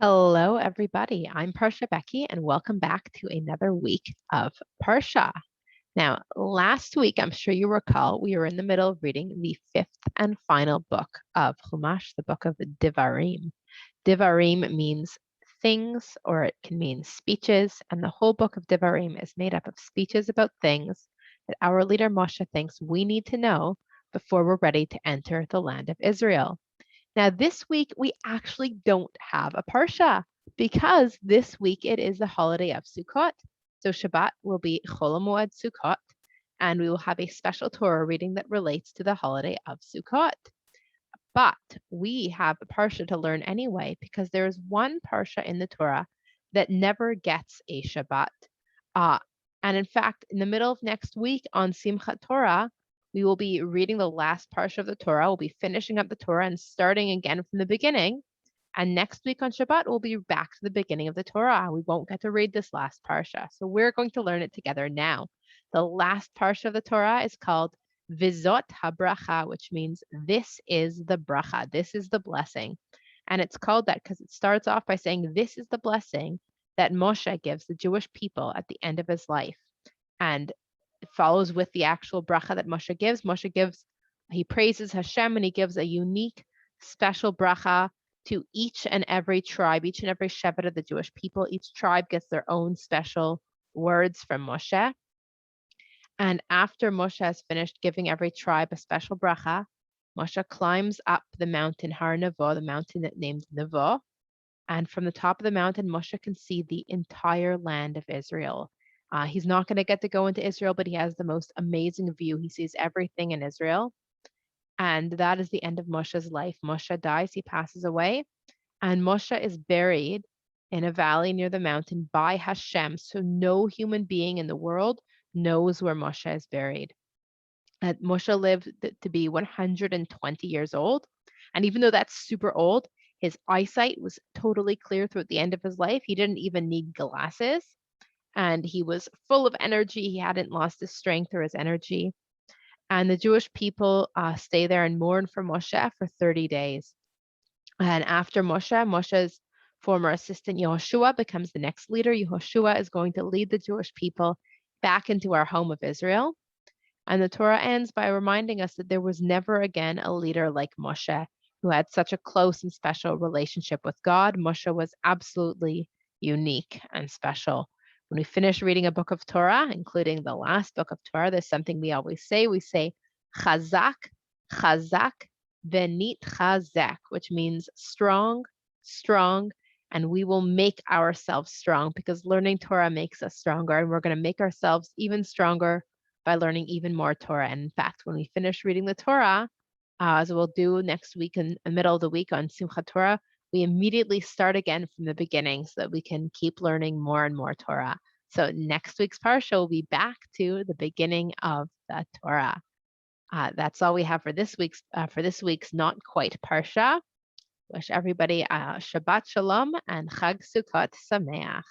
Hello, everybody. I'm Parsha Becky, and welcome back to another week of Parsha. Now, last week, I'm sure you recall, we were in the middle of reading the fifth and final book of Chumash, the book of the Devarim. Devarim means things, or it can mean speeches, and the whole book of Devarim is made up of speeches about things that our leader Moshe thinks we need to know before we're ready to enter the land of Israel. Now, this week, we actually don't have a Parsha because this week it is the holiday of Sukkot. So Shabbat will be Chol HaMoed Succot, and we will have a special Torah reading that relates to the holiday of Sukkot. But we have a Parsha to learn anyway because there is one Parsha in the Torah that never gets a Shabbat. And in fact, in the middle of next week on Simchat Torah, we will be reading the last Parsha of the Torah. We'll be finishing up the Torah and starting again from the beginning. And next week on Shabbat, we'll be back to the beginning of the Torah. We won't get to read this last Parsha. So we're going to learn it together now. The last Parsha of the Torah is called VeZot HaBerachah, which means this is the bracha, this is the blessing. And it's called that because it starts off by saying this is the blessing that Moshe gives the Jewish people at the end of his life. And it follows with the actual bracha that Moshe gives. He praises Hashem, and he gives a unique, special bracha to each and every tribe, each and every Shevet of the Jewish people. Each tribe gets their own special words from Moshe. And after Moshe has finished giving every tribe a special bracha, Moshe climbs up the mountain Har Nevo, the mountain that named Nevo. And from the top of the mountain, Moshe can see the entire land of Israel. He's not going to get to go into Israel, but he has the most amazing view. He sees everything in Israel. And that is the end of Moshe's life. Moshe dies, he passes away, and Moshe is buried in a valley near the mountain by Hashem. So no human being in the world knows where Moshe is buried. Moshe lived to be 120 years old. And even though that's super old, his eyesight was totally clear throughout the end of his life. He didn't even need glasses. And he was full of energy. He hadn't lost his strength or his energy. And the Jewish people stay there and mourn for Moshe for 30 days. And after Moshe's former assistant Yehoshua becomes the next leader. Yehoshua is going to lead the Jewish people back into our home of Israel. And the Torah ends by reminding us that there was never again a leader like Moshe who had such a close and special relationship with God. Moshe was absolutely unique and special. When we finish reading a book of Torah, including the last book of Torah, there's something we always say. We say, Chazak, Chazak, Venit Chazak, which means strong, strong, and we will make ourselves strong because learning Torah makes us stronger, and we're going to make ourselves even stronger by learning even more Torah. And in fact, when we finish reading the Torah, as we'll do next week in the middle of the week on Simchat Torah, we immediately start again from the beginning so that we can keep learning more and more Torah. So next week's Parsha will be back to the beginning of the Torah. That's all we have for this week's not quite Parsha. Wish everybody Shabbat Shalom and Chag Sameach.